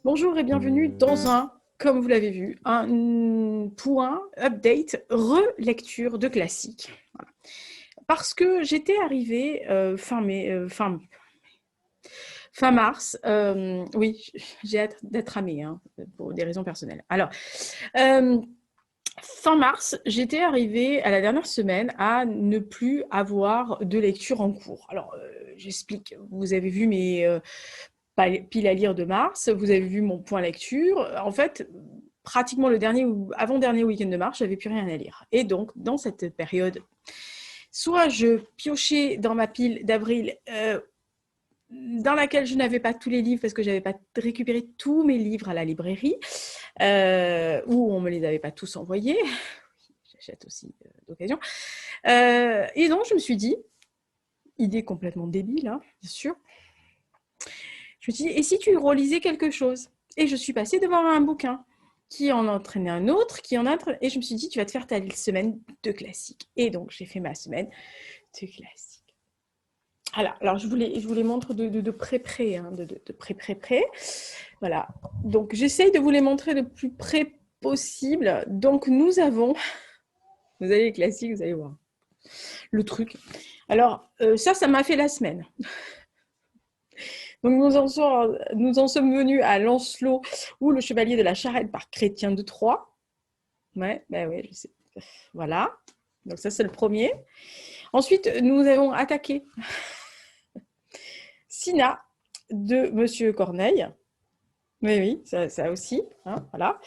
Bonjour et bienvenue dans comme vous l'avez vu, un point update, relecture de classiques. Voilà. Parce que j'étais arrivée fin mars, oui, j'ai hâte d'être à mai, hein, pour des raisons personnelles. Alors, fin mars, j'étais arrivée à la dernière semaine à ne plus avoir de lecture en cours. Alors, j'explique. Vous avez vu mes piles à lire de mars, vous avez vu mon point lecture. En fait, pratiquement le dernier ou avant-dernier week-end de mars, j'avais plus rien à lire. Et donc, dans cette période, soit je piochais dans ma pile d'avril, dans laquelle je n'avais pas tous les livres parce que j'avais pas récupéré tous mes livres à la librairie, ou on me les avait pas tous envoyés. J'achète aussi d'occasion. Et donc, je me suis dit, idée complètement débile, hein, bien sûr, je me suis dit, et si tu relisais quelque chose? Et je suis passée devant un bouquin qui en entraînait un autre, et je me suis dit, tu vas te faire ta semaine de classiques. Et donc, j'ai fait ma semaine de classiques. Alors je vous les montre de près, hein, de près. Voilà. Donc, j'essaye de vous les montrer le plus près possible. Donc, vous avez les classiques, vous allez voir le truc. Alors, ça m'a fait la semaine. Donc, nous en sommes venus à Lancelot ou le Chevalier de la Charrette par Chrétien de Troyes. Ouais, ben oui, je sais. Voilà. Donc, ça, c'est le premier. Ensuite, nous avons attaqué Sina de Monsieur Corneille. Oui, ça aussi. Hein, voilà.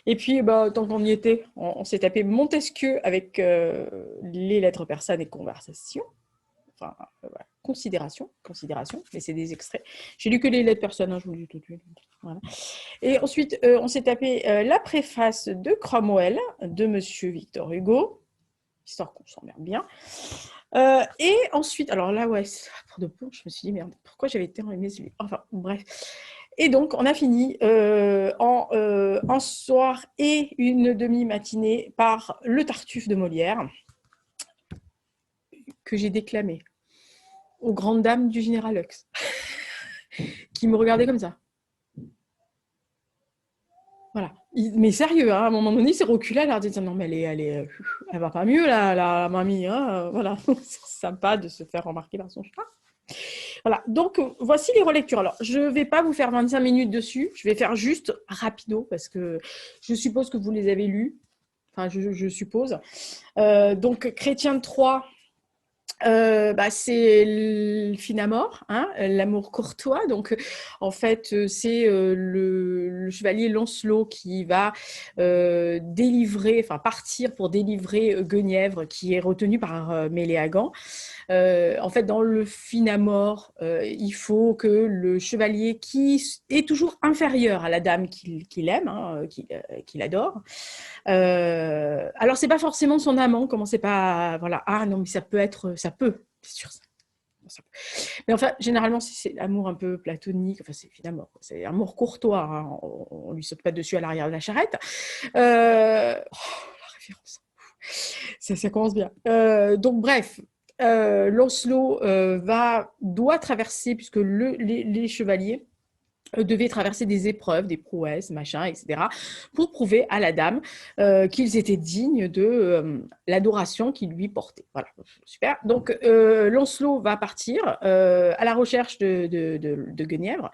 Et puis, tant qu'on y était, on s'est tapé Montesquieu avec les lettres persanes et conversations. Enfin, voilà. Considération, mais c'est des extraits. J'ai lu que les lettres persanes, hein, je vous le dis tout de suite. Voilà. Et ensuite, on s'est tapé la préface de Cromwell de Monsieur Victor Hugo, histoire qu'on s'emmerde bien. Et ensuite, alors là, ouais, pour de bon, je me suis dit, merde, pourquoi j'avais tellement aimé celui. Enfin, bref. Et donc, on a fini en un soir et une demi-matinée par Le Tartuffe de Molière, que j'ai déclamé aux grandes dames du général Hux, qui me regardaient comme ça. Voilà. Mais sérieux, hein, à un moment donné, il s'est reculé, elle a dit non, mais elle va pas mieux, la mamie. Hein, voilà. C'est sympa de se faire remarquer par son chat. Voilà. Donc, voici les relectures. Alors, je ne vais pas vous faire 25 minutes dessus. Je vais faire juste rapido parce que je suppose que vous les avez lus. Enfin, je suppose. Donc, Chrétien de Troyes, c'est le Finamore, hein, l'amour courtois. Donc, en fait, c'est le chevalier Lancelot qui va partir pour délivrer Guenièvre, qui est retenu par Méléagant. En fait, dans le Finamore, il faut que le chevalier qui est toujours inférieur à la dame qu'il aime, hein, qu'il adore. Alors, c'est pas forcément son amant, commencez pas, voilà. Ah non, mais ça peut, c'est sûr. Mais enfin, généralement, c'est l'amour un peu platonique. Enfin, c'est finalement, c'est amour courtois. Hein. On lui saute pas dessus à l'arrière de la charrette. La référence. Ça commence bien. Donc, bref, Lancelot doit traverser, puisque les chevaliers devaient traverser des épreuves, des prouesses, machin, etc., pour prouver à la dame qu'ils étaient dignes de l'adoration qu'ils lui portaient. Voilà, super. Donc, Lancelot va partir à la recherche de Guenièvre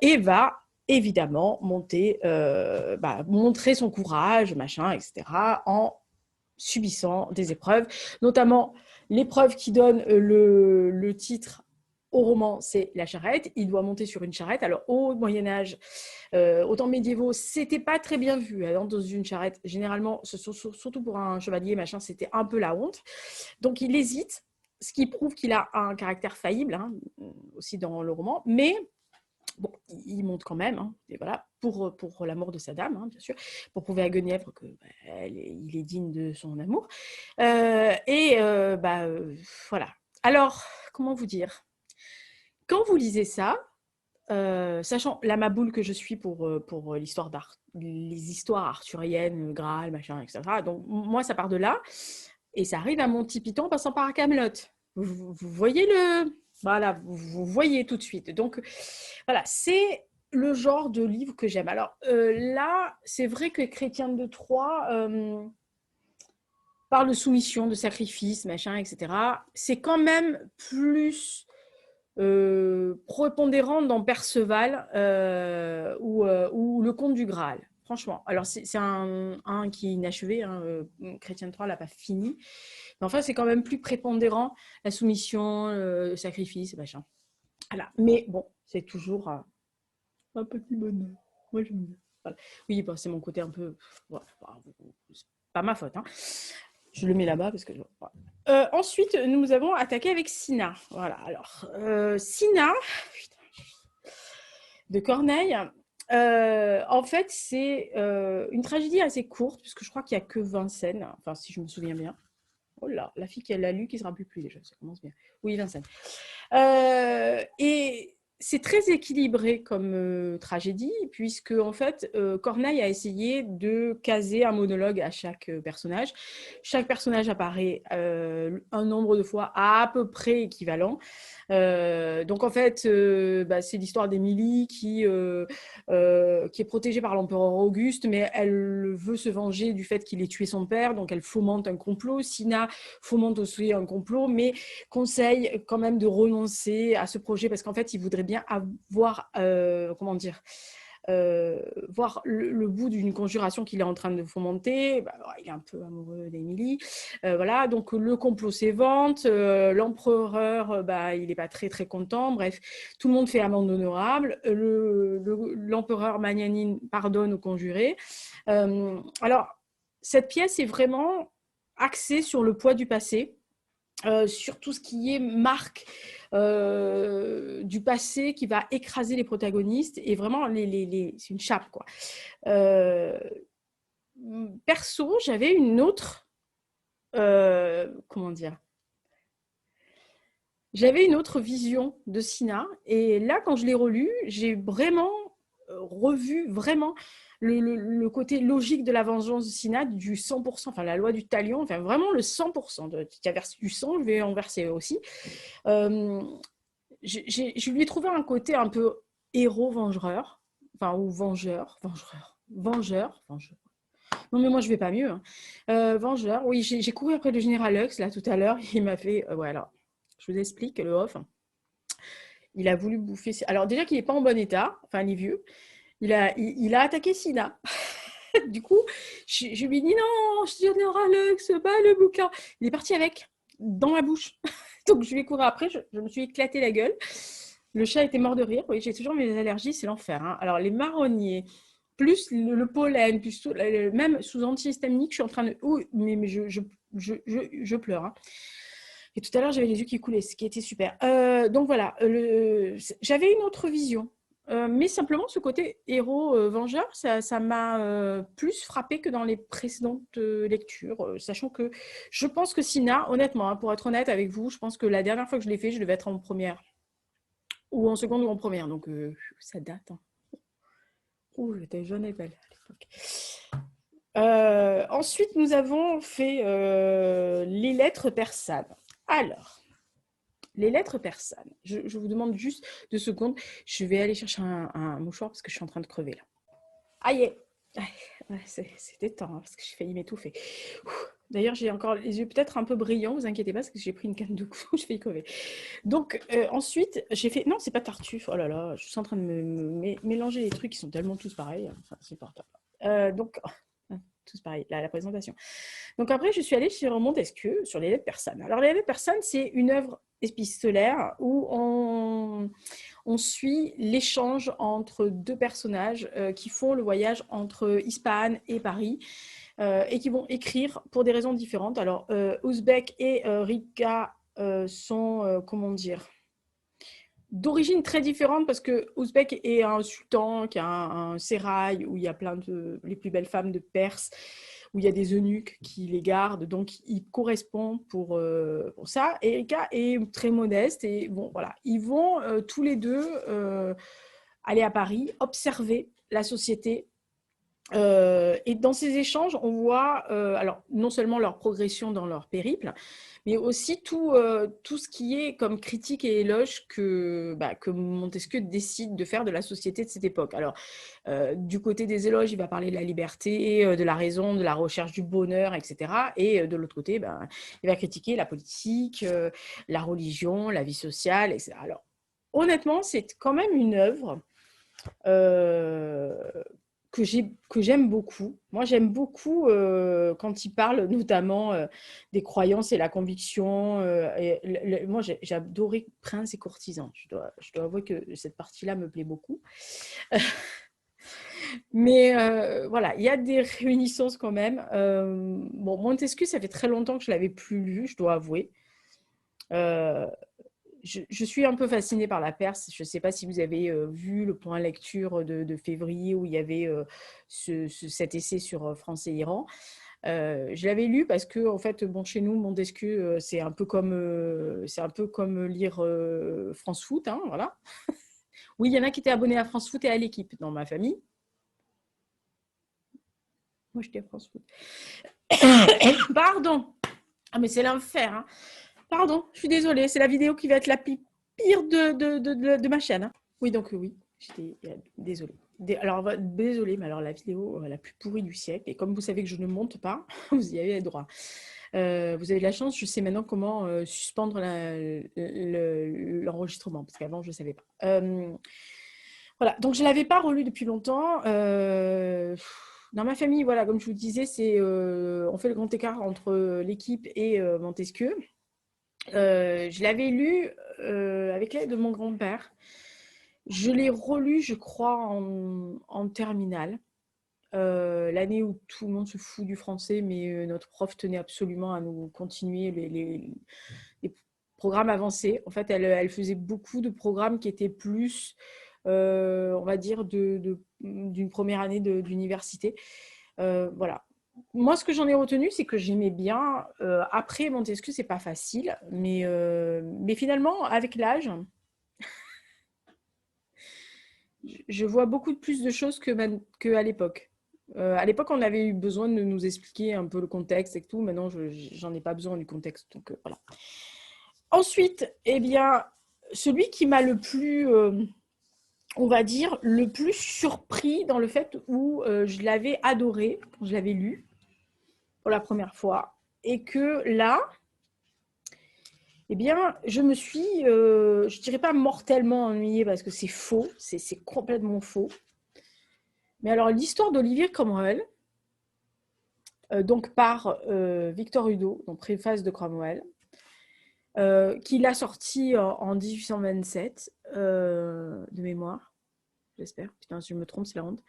et va évidemment montrer son courage, machin, etc., en subissant des épreuves, notamment l'épreuve qui donne le titre au roman, c'est la charrette. Il doit monter sur une charrette. Alors, au Moyen-Âge, aux temps médiévaux, c'était pas très bien vu. Alors, dans une charrette, généralement, surtout pour un chevalier, machin, c'était un peu la honte. Donc, il hésite, ce qui prouve qu'il a un caractère faillible, hein, aussi dans le roman. Mais bon, il monte quand même, hein, et voilà, pour l'amour de sa dame, hein, bien sûr, pour prouver à Guenièvre qu'il est digne de son amour. Voilà. Alors, comment vous dire? Quand vous lisez ça, sachant la maboule que je suis pour les histoires arthuriennes, Graal, machin, etc. Donc, moi, ça part de là. Et ça arrive à mon petit piton en passant par Camelot. Vous voyez voilà, vous voyez tout de suite. Donc, voilà, c'est le genre de livre que j'aime. Alors là, c'est vrai que Chrétien de Troyes parle de soumission, de sacrifice, machin, etc. C'est quand même plus prépondérant dans Perceval ou Le Conte du Graal. Franchement, alors c'est un qui est inachevé, hein, Chrétien de Troyes l'a pas fini, mais enfin c'est quand même plus prépondérant, la soumission, le sacrifice, machin. Voilà. Mais bon, c'est toujours un petit bonheur. Moi j'aime bien. Voilà. Oui, bah, c'est mon côté un peu. Voilà, c'est pas ma faute. Hein. Je le mets là-bas parce que. Voilà. Ensuite, nous avons attaqué avec Sina. Voilà. Alors, Sina de Corneille. En fait, c'est une tragédie assez courte, puisque je crois qu'il n'y a que 20 scènes, enfin, si je me souviens bien. Oh là, la fille qui l'a lu, qui ne se rappelle plus déjà, ça commence bien. Oui, 20 scènes. Et c'est très équilibré comme tragédie, puisque en fait, Corneille a essayé de caser un monologue à chaque personnage. Chaque personnage apparaît un nombre de fois à peu près équivalent. Donc en fait, c'est l'histoire d'Émilie qui est protégée par l'empereur Auguste, mais elle veut se venger du fait qu'il ait tué son père, donc elle fomente un complot. Sina fomente aussi un complot, mais conseille quand même de renoncer à ce projet parce qu'en fait, il voudrait bien avoir, voir le bout d'une conjuration qu'il est en train de fomenter. Il est un peu amoureux d'Émilie. Voilà, donc le complot s'évente. L'empereur, il n'est pas très très content. Bref, tout le monde fait amende honorable. L'empereur Magnanime pardonne aux conjurés. Alors, cette pièce est vraiment axée sur le poids du passé. Sur tout ce qui est marque du passé qui va écraser les protagonistes et vraiment c'est une chape quoi. Perso, j'avais une autre j'avais une autre vision de Sina et là quand je l'ai relu, j'ai vraiment revu vraiment le côté logique de la vengeance de Sina du 100%, enfin la loi du talion, enfin vraiment le 100%. Tu as versé du sang, je vais en verser aussi. Je lui ai trouvé un côté un peu héros-vengeur, enfin, ou vengeur. Non, mais moi, je vais pas mieux. Hein. Vengeur, oui, j'ai couru après le général Hux, là, tout à l'heure. Il m'a fait. Ouais, alors, je vous explique le off. Il a voulu bouffer. Alors, déjà qu'il n'est pas en bon état, enfin, il est vieux. Il a attaqué Sina. Du coup, je lui ai dit non, général Hux, pas le bouquin. Il est parti avec, dans ma bouche. Donc, je lui ai couru après, je me suis éclaté la gueule. Le chat était mort de rire. Oui, j'ai toujours mes allergies, c'est l'enfer. Hein. Alors, les marronniers, plus le pollen, plus tout, même sous antihistaminique, je suis en train de. Oh, mais je pleure. Hein. Et tout à l'heure, j'avais les yeux qui coulaient, ce qui était super. Donc voilà, j'avais une autre vision. Mais simplement, ce côté héros-vengeur, ça m'a plus frappé que dans les précédentes lectures, sachant que je pense que Sina, honnêtement, hein, pour être honnête avec vous, je pense que la dernière fois que je l'ai fait, je devais être en première, ou en seconde ou en première, donc ça date. Hein. Ouh, j'étais jeune et belle à l'époque. Ensuite, nous avons fait les lettres persanes. Alors, les lettres persanes. Je vous demande juste 2 secondes. Je vais aller chercher un mouchoir parce que je suis en train de crever là. Aïe, ouais, c'était temps hein, parce que j'ai failli m'étouffer. D'ailleurs, j'ai encore les yeux peut-être un peu brillants, vous inquiétez pas, parce que j'ai pris une canne de coups, je vais y crever. Donc, ensuite, j'ai fait... Non, c'est pas Tartuffe, oh là là, je suis en train de mélanger les trucs qui sont tellement tous pareils, enfin, c'est portable. Donc, tous pareils, la présentation. Donc après, je suis allée sur Montesquieu, sur les lettres persanes. Alors, les lettres persanes, c'est une œuvre épistolaire où on suit l'échange entre 2 personnages qui font le voyage entre Ispahan et Paris et qui vont écrire pour des raisons différentes. Alors, Ouzbek et Rika sont, d'origine très différente parce que Ouzbek est un sultan qui a un sérail où il y a plein de les plus belles femmes de Perse, où il y a des eunuques qui les gardent, donc il correspond pour ça. Et Erika est très modeste et bon voilà, ils vont tous les deux aller à Paris, observer la société Et dans ces échanges, on voit alors non seulement leur progression dans leur périple, mais aussi tout ce qui est comme critique et éloge que Montesquieu décide de faire de la société de cette époque. Alors, du côté des éloges, il va parler de la liberté, de la raison, de la recherche du bonheur, etc. Et de l'autre côté, il va critiquer la politique, la religion, la vie sociale, etc. Alors, honnêtement, c'est quand même une œuvre euh, que j'aime beaucoup. Moi, j'aime beaucoup quand il parle notamment des croyances et la conviction. Moi, j'ai adoré Prince et courtisan. Je dois avouer que cette partie-là me plaît beaucoup. Mais voilà, il y a des réminiscences quand même. Bon, Montesquieu, ça fait très longtemps que je ne l'avais plus lu, je dois avouer. Euh, je suis un peu fascinée par la Perse. Je ne sais pas si vous avez vu le point lecture de février où il y avait cet essai sur France et Iran. Je l'avais lu parce que, en fait, bon, chez nous, Montesquieu, c'est un peu comme lire France Foot, hein, voilà. Oui, il y en a qui étaient abonnés à France Foot et à l'équipe dans ma famille. Moi, j'étais à France Foot. Pardon. Ah, mais c'est l'enfer, hein. Pardon, je suis désolée. C'est la vidéo qui va être la pire de ma chaîne, hein. Oui, donc oui, j'étais désolée. Alors, désolée, mais alors la vidéo la plus pourrie du siècle. Et comme vous savez que je ne monte pas, vous y avez droit. Vous avez de la chance, je sais maintenant comment suspendre l'enregistrement, parce qu'avant, je ne savais pas. Voilà, donc je ne l'avais pas relu depuis longtemps. Dans ma famille, voilà, comme je vous disais, on fait le grand écart entre l'équipe et Montesquieu. Je l'avais lu avec l'aide de mon grand-père. Je l'ai relu, je crois, en terminale. L'année où tout le monde se fout du français, mais notre prof tenait absolument à nous continuer les programmes avancés. En fait, elle faisait beaucoup de programmes qui étaient plus, on va dire, d'une première année d'université. Voilà. Moi, ce que j'en ai retenu, c'est que j'aimais bien. Après, Montesquieu, c'est pas facile, mais finalement, avec l'âge, je vois beaucoup plus de choses qu'à l'époque. À l'époque, on avait eu besoin de nous expliquer un peu le contexte et tout. Maintenant, j'en ai pas besoin du contexte. Donc, voilà. Ensuite, eh bien, celui qui m'a le plus, on va dire, le plus surpris dans le fait où je l'avais adoré quand je l'avais lu pour la première fois. Et que là, eh bien, je me suis, je dirais pas mortellement ennuyée parce que c'est faux, c'est complètement faux. Mais alors, l'histoire d'Olivier Cromwell, donc par Victor Hugo, donc préface de Cromwell, qui l'a sorti en 1827, de mémoire, j'espère. Putain, si je me trompe, c'est la honte.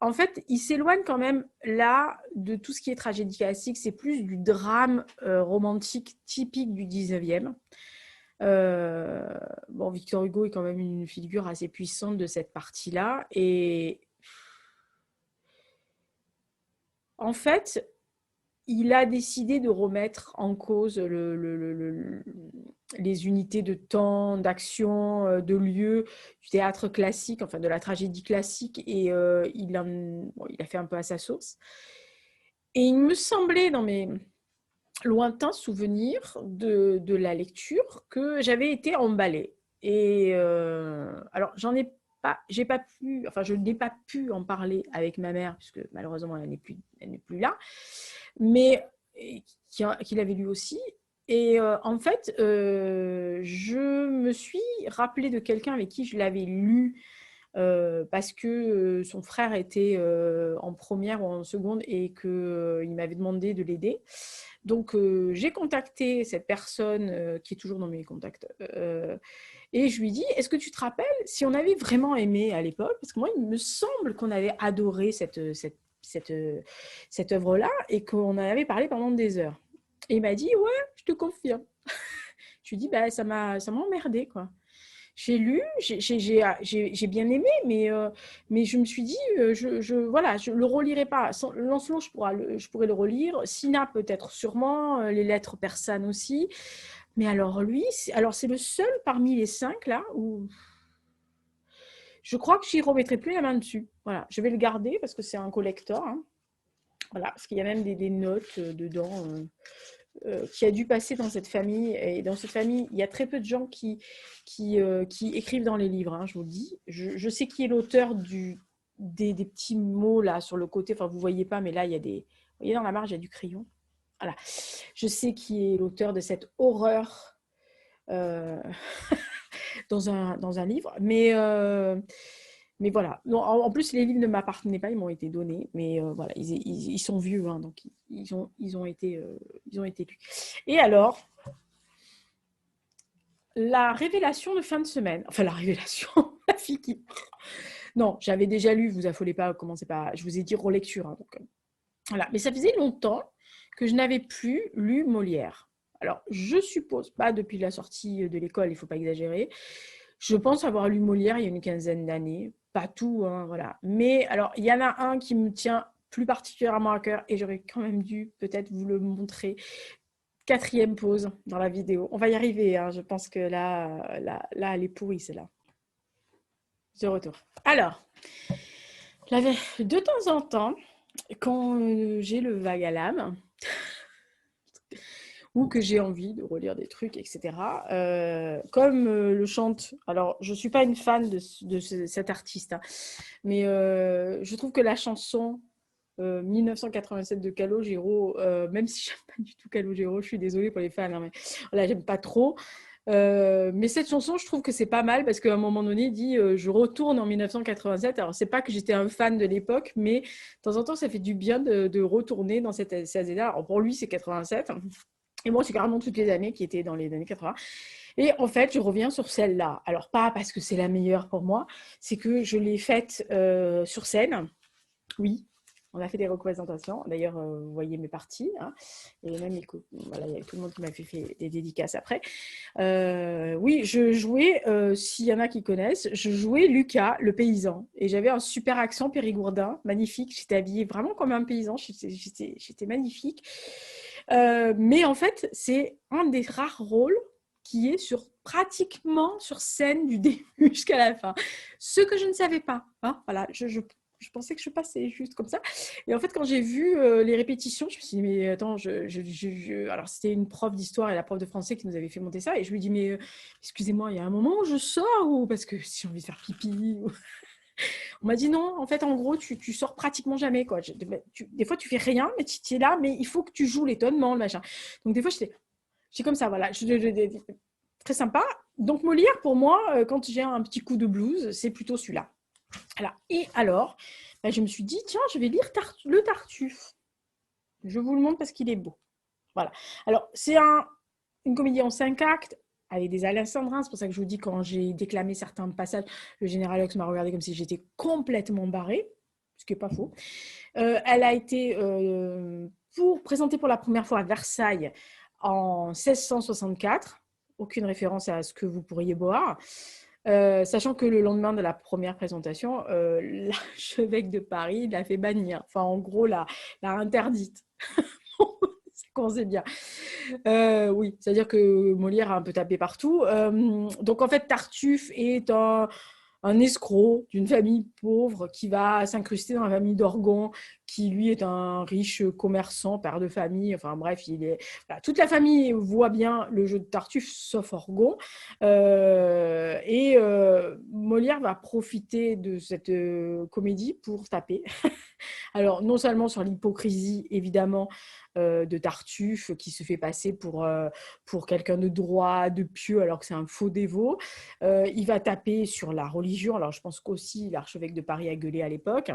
En fait, il s'éloigne quand même là de tout ce qui est tragédie classique. C'est plus du drame romantique typique du 19e. Bon, Victor Hugo est quand même une figure assez puissante de cette partie-là. Et en fait, il a décidé de remettre en cause les unités de temps, d'action, de lieu du théâtre classique, enfin de la tragédie classique, et il a fait un peu à sa sauce. Et il me semblait dans mes lointains souvenirs de la lecture que j'avais été emballée. Et alors, j'ai pas pu, enfin, je n'ai pas pu en parler avec ma mère, puisque malheureusement, elle n'est plus là, mais qui l'avait lu aussi. Et en fait, je me suis rappelée de quelqu'un avec qui je l'avais lu parce que son frère était en première ou en seconde et qu'il m'avait demandé de l'aider. Donc, j'ai contacté cette personne qui est toujours dans mes contacts et je lui dis, est-ce que tu te rappelles si on avait vraiment aimé à l'époque? Parce que moi, il me semble qu'on avait adoré cette œuvre-là et qu'on en avait parlé pendant des heures. Et il m'a dit, ouais, je te confirme. Je lui dis, bah, ça m'a emmerdé, quoi. J'ai lu, j'ai bien aimé, mais je me suis dit, voilà, je le relirai pas. Lancelot, je pourrais le relire. Sina, peut-être, sûrement. Les lettres persanes aussi. Mais alors, lui, c'est le seul parmi les 5, là, où je crois que j'y remettrai plus la main dessus. Voilà, je vais le garder parce que c'est un collector, hein. Voilà, parce qu'il y a même des notes dedans qui a dû passer dans cette famille. Et dans cette famille, il y a très peu de gens qui écrivent dans les livres, hein, je vous le dis. Je sais qui est l'auteur des petits mots là sur le côté. Enfin, vous ne voyez pas, mais là, il y a des... Vous voyez, dans la marge, il y a du crayon. Voilà. Je sais qui est l'auteur de cette horreur euh, dans un livre. Mais voilà. Non, en plus, les livres ne m'appartenaient pas, ils m'ont été donnés. Mais voilà, ils sont vieux, hein, donc ils ont été lus. Et alors, la révélation de fin de semaine, enfin la révélation, la fille qui... Non, j'avais déjà lu, vous affolez pas, commencez pas, je vous ai dit relecture. Hein, donc, voilà. Mais ça faisait longtemps que je n'avais plus lu Molière. Alors, je suppose, pas depuis la sortie de l'école, il ne faut pas exagérer. Je pense avoir lu Molière il y a une quinzaine d'années. Pas tout, hein, voilà. Mais alors, il y en a un qui me tient plus particulièrement à cœur et j'aurais quand même dû peut-être vous le montrer. Quatrième pause dans la vidéo. On va y arriver, hein. Je pense que là, elle est pourrie, celle-là. De retour. Alors, de temps en temps, quand j'ai le vague à l'âme, ou que j'ai envie de relire des trucs, etc. Comme le chante, alors je ne suis pas une fan de cet artiste, hein, mais je trouve que la chanson 1987 de Calogero, même si j'aime pas du tout Calogero, je suis désolée pour les fans, hein, mais voilà, j'aime pas trop. Mais cette chanson, je trouve que c'est pas mal parce qu'à un moment donné, il dit je retourne en 1987. Alors, c'est pas que j'étais un fan de l'époque, mais de temps en temps, ça fait du bien de retourner dans cette année-là. Alors, pour lui, c'est 87. Et moi, c'est carrément toutes les années qui étaient dans les années 80. Et en fait, je reviens sur celle-là. Alors, pas parce que c'est la meilleure pour moi, c'est que je l'ai faite sur scène. Oui, on a fait des représentations. D'ailleurs, vous voyez mes parties. Hein. Et même, voilà, il y a tout le monde qui m'a fait des dédicaces après. Oui, je jouais, s'il y en a qui connaissent, je jouais Lucas, le paysan. Et j'avais un super accent périgourdin, magnifique. J'étais habillée vraiment comme un paysan. J'étais magnifique. Mais en fait, c'est un des rares rôles qui est pratiquement sur scène du début jusqu'à la fin. Ce que je ne savais pas. Hein, voilà, je pensais que je passais juste comme ça. Et en fait, quand j'ai vu les répétitions, je me suis dit, mais attends, alors c'était une prof d'histoire et la prof de français qui nous avait fait monter ça. Et je lui dis, mais excusez-moi, il y a un moment où je sors ou parce que si j'ai envie de faire pipi ou... On m'a dit non, en fait, en gros, tu sors pratiquement jamais. Quoi. Des fois, tu fais rien, mais tu es là, mais il faut que tu joues l'étonnement, le machin. Donc, des fois, j'étais comme ça, voilà. Très sympa. Donc, Molière, pour moi, quand j'ai un petit coup de blues, c'est plutôt celui-là. Voilà. Et alors, je me suis dit, tiens, je vais lire le Tartuffe. Je vous le montre parce qu'il est beau. Voilà. Alors, c'est une comédie en 5 actes avec des alexandrins. C'est pour ça que je vous dis, quand j'ai déclamé certains passages, le général Ox m'a regardé comme si j'étais complètement barrée, ce qui n'est pas faux. Elle a été présentée pour la première fois à Versailles en 1664. Aucune référence à ce que vous pourriez boire. Sachant que le lendemain de la première présentation, l'archevêque de Paris l'a fait bannir. Enfin, en gros, l'a interdite. Qu'on sait bien. Oui, c'est-à-dire que Molière a un peu tapé partout. Donc, en fait, Tartuffe est un escroc d'une famille pauvre qui va s'incruster dans la famille d'Orgon, qui lui est un riche commerçant, père de famille. Enfin bref, voilà. Toute la famille voit bien le jeu de Tartuffe, sauf Orgon. Molière va profiter de cette comédie pour taper. Alors, non seulement sur l'hypocrisie, évidemment, de Tartuffe, qui se fait passer pour quelqu'un de droit, de pieux, alors que c'est un faux dévot. Il va taper sur la religion. Alors, je pense qu'aussi l'archevêque de Paris a gueulé à l'époque.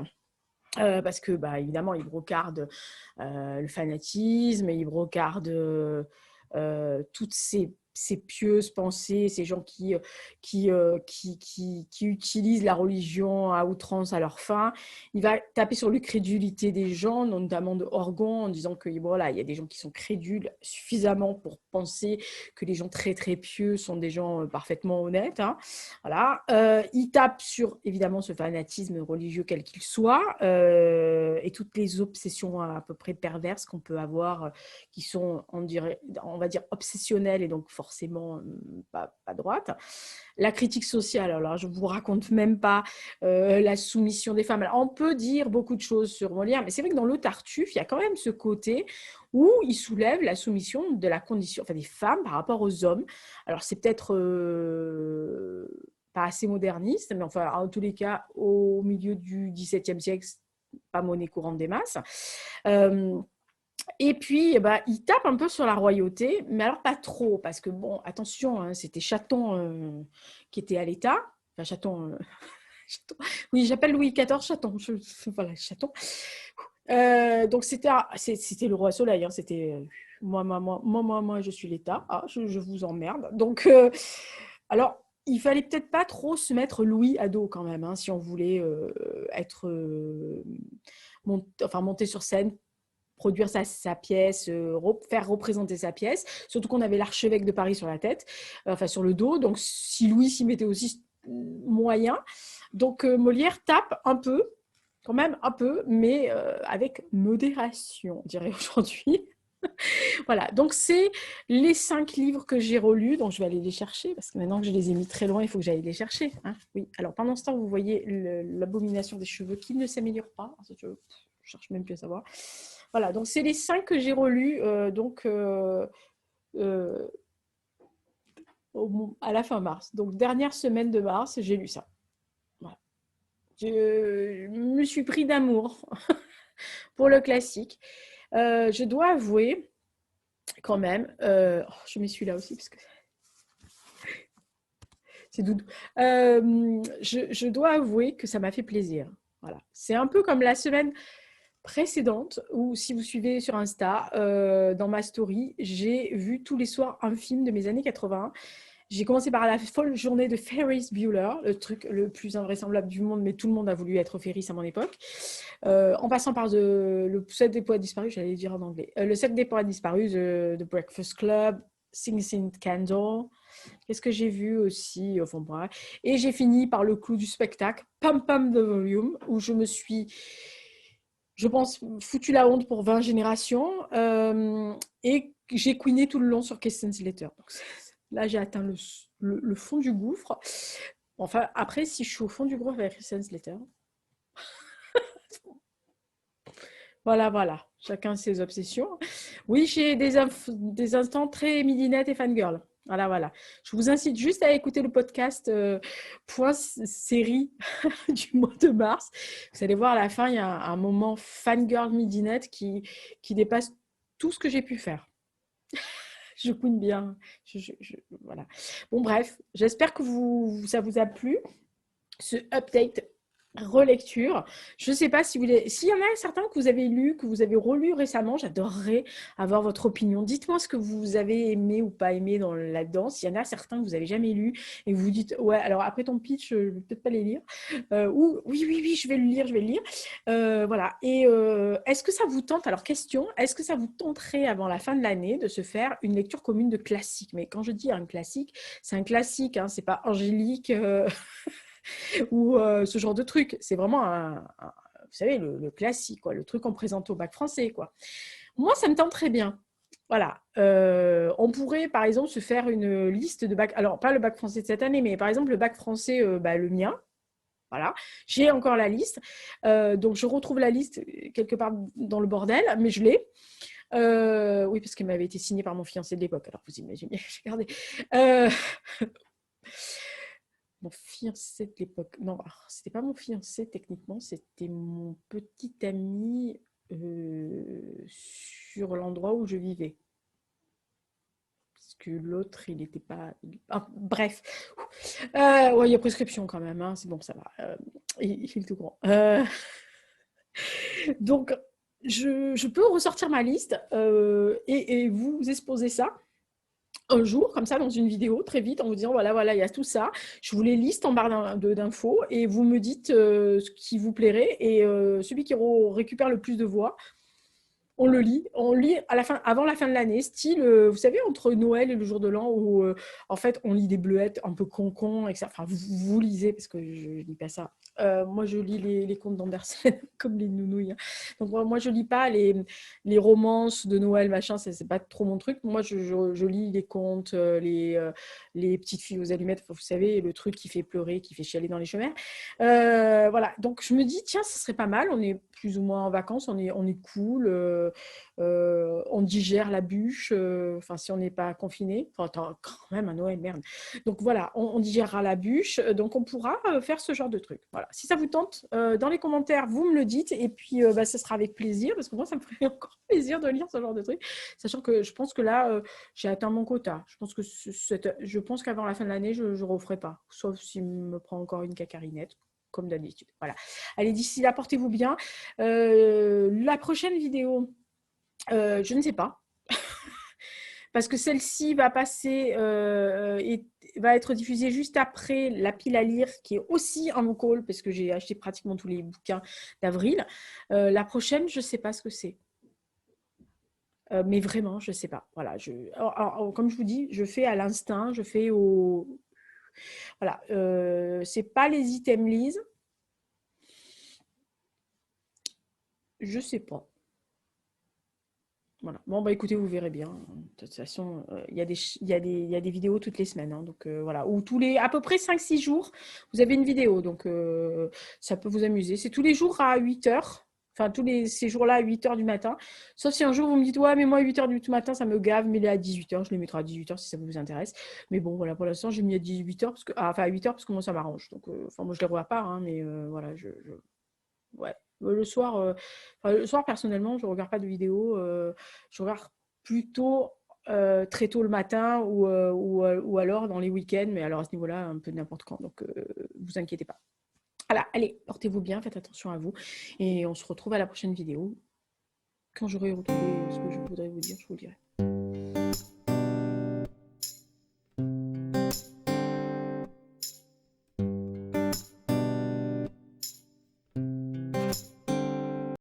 Parce que, évidemment, il brocarde le fanatisme, il brocarde toutes ces pieuses pensées, ces gens qui utilisent la religion à outrance à leur fin. Il va taper sur la crédulité des gens, notamment de Orgon, en disant que voilà, il y a des gens qui sont crédules suffisamment pour penser que les gens très très pieux sont des gens parfaitement honnêtes. Hein. Voilà. Il tape sur évidemment ce fanatisme religieux quel qu'il soit et toutes les obsessions à peu près perverses qu'on peut avoir qui sont, on va dire, obsessionnelles et donc forcément forcément pas droite. La critique sociale, alors je ne vous raconte même pas la soumission des femmes. Alors, on peut dire beaucoup de choses sur Molière, mais c'est vrai que dans Le Tartuffe, il y a quand même ce côté où il soulève la soumission de la condition, enfin des femmes par rapport aux hommes. Alors, c'est peut-être pas assez moderniste, mais enfin, en tous les cas, au milieu du XVIIe siècle, pas monnaie courante des masses. Et puis, il tape un peu sur la royauté, mais alors pas trop, parce que, bon, attention, hein, c'était Chaton qui était à l'État. Enfin, Chaton, Chaton. Oui, j'appelle Louis XIV Chaton. Voilà, Chaton. Donc, c'était le roi Soleil. Hein, c'était moi, je suis l'État. Ah, je vous emmerde. Donc, alors, il fallait peut-être pas trop se mettre Louis à dos quand même, hein, si on voulait être monter sur scène, produire sa pièce, faire représenter sa pièce. Surtout qu'on avait l'archevêque de Paris sur la tête, enfin sur le dos. Donc, si Louis s'y mettait aussi, moyen. Donc, Molière tape un peu, quand même un peu, mais avec modération, on dirait aujourd'hui. Voilà, donc c'est les 5 livres que j'ai relus, donc je vais aller les chercher, parce que maintenant que je les ai mis très loin, il faut que j'aille les chercher. Hein. Oui. Alors pendant ce temps, vous voyez l'abomination des cheveux qui ne s'améliore pas. Je cherche même plus à savoir. Voilà, donc c'est les 5 que j'ai relus, à la fin mars. Donc dernière semaine de mars, j'ai lu ça. Voilà. Je me suis pris d'amour pour le classique. Je dois avouer, quand même, je mets celui-là aussi parce que c'est doudou. Je dois avouer que ça m'a fait plaisir. Voilà. C'est un peu comme la semaine précédente où, si vous suivez sur Insta, dans ma story, j'ai vu tous les soirs un film de mes années 80. J'ai commencé par la folle journée de Ferris Bueller, le truc le plus invraisemblable du monde, mais tout le monde a voulu être Ferris à mon époque. En passant par le 7 des poètes disparus, j'allais dire en anglais. Le 7 des poètes disparus, The Breakfast Club, Sing Sing Candle. Qu'est-ce que j'ai vu aussi, enfin bref. Et j'ai fini par le clou du spectacle, Pam Pam the Volume, où je me suis, je pense, foutu la honte pour 20 générations. Et j'ai couiné tout le long sur Questions Letter. Donc, là, j'ai atteint le fond du gouffre. Enfin, après, si je suis au fond du gouffre avec Questions Letter, voilà. Chacun ses obsessions. Oui, j'ai des instants très midinette et fangirl. Voilà. Je vous incite juste à écouter le podcast point série du mois de mars. Vous allez voir, à la fin, il y a un moment fangirl midinette qui dépasse tout ce que j'ai pu faire. Je couine bien. Voilà. Bon, bref, j'espère que ça vous a plu, ce update relecture. Je ne sais pas s'il y en a certains que vous avez lu, que vous avez relu récemment, j'adorerais avoir votre opinion. Dites-moi ce que vous avez aimé ou pas aimé là-dedans. S'il y en a certains que vous n'avez jamais lu et que vous dites, ouais, alors après ton pitch, je ne vais peut-être pas les lire. Ou oui, je vais le lire. Voilà. Et est-ce que ça vous tente, alors question, est-ce que ça vous tenterait avant la fin de l'année de se faire une lecture commune de classiques? Mais quand je dis un classique, c'est un classique, hein, c'est pas Angélique... ou ce genre de truc. C'est vraiment vous savez, le classique, quoi, le truc qu'on présente au bac français, quoi. Moi, ça me tente très bien. Voilà. On pourrait, par exemple, se faire une liste de bac. Alors, pas le bac français de cette année, mais par exemple, le bac français, le mien. Voilà. J'ai encore la liste. Donc, je retrouve la liste quelque part dans le bordel, mais je l'ai. Oui, parce qu'elle m'avait été signée par mon fiancé de l'époque. Alors, vous imaginez, j'ai gardé. Mon fiancé de l'époque. Non, c'était pas mon fiancé techniquement, c'était mon petit ami sur l'endroit où je vivais. Parce que l'autre, il n'était pas. Bref. Ouais, il y a prescription quand même, hein. C'est bon, ça va. Il est tout grand. Donc, je peux ressortir ma liste et vous exposer ça un jour, comme ça, dans une vidéo, très vite, en vous disant, voilà, il y a tout ça. Je vous les liste en barre d'infos et vous me dites ce qui vous plairait. Et celui qui récupère le plus de voix, on lit à la fin, avant la fin de l'année, style, vous savez, entre Noël et le jour de l'an, où en fait on lit des bleuettes un peu con-con, etc. Enfin, vous lisez, parce que je lis pas ça. Moi, je lis les contes d'Andersen, comme les nounouilles, hein. Donc, moi, je lis pas les romances de Noël, machin, c'est pas trop mon truc. Moi, je lis les contes, les petites filles aux allumettes, vous savez, le truc qui fait pleurer, qui fait chialer dans les chemins. Voilà, donc je me dis, tiens, ce serait pas mal, on est plus ou moins en vacances, on est cool, on digère la bûche, enfin si on n'est pas confiné, enfin attends, quand même un Noël, merde. Donc voilà, on digérera la bûche, donc on pourra faire ce genre de truc. Voilà, si ça vous tente, dans les commentaires, vous me le dites, et puis bah, ce sera avec plaisir, parce que moi ça me ferait encore plaisir de lire ce genre de truc, sachant que je pense que là, j'ai atteint mon quota. Je pense que je pense qu'avant la fin de l'année, je ne referai pas, sauf s'il me prend encore une cacarinette, comme d'habitude. Voilà. Allez, d'ici là, portez-vous bien. La prochaine vidéo, je ne sais pas. Parce que celle-ci va passer et va être diffusée juste après La pile à lire, qui est aussi un call, parce que j'ai acheté pratiquement tous les bouquins d'avril. La prochaine, je ne sais pas ce que c'est. Mais vraiment, je ne sais pas. Voilà, comme je vous dis, je fais à l'instinct, je fais au... Voilà, c'est pas les items lise. Je sais pas. Voilà. Bon, bah écoutez, vous verrez bien. De toute façon, il y a des vidéos toutes les semaines, hein. Donc voilà. Ou à peu près 5-6 jours, vous avez une vidéo. Donc ça peut vous amuser. C'est tous les jours à 8 heures. Enfin, ces jours-là à 8 heures du matin. Sauf si un jour vous me dites, ouais, mais moi, 8 heures du matin, ça me gave, mais il est à 18 heures. Je les mettrai à 18 heures si ça vous intéresse. Mais bon, voilà, pour l'instant, j'ai mis à 18 heures, enfin à 8 heures parce que moi, ça m'arrange. Donc, enfin, moi, je les revois pas, hein, mais voilà, ouais. Le soir, personnellement, je ne regarde pas de vidéos. Je regarde plutôt très tôt le matin ou alors dans les week-ends, mais alors à ce niveau-là, un peu n'importe quand. Donc, vous inquiétez pas. Voilà, allez, portez-vous bien, faites attention à vous. Et on se retrouve à la prochaine vidéo. Quand j'aurai retrouvé ce que je voudrais vous dire, je vous le dirai.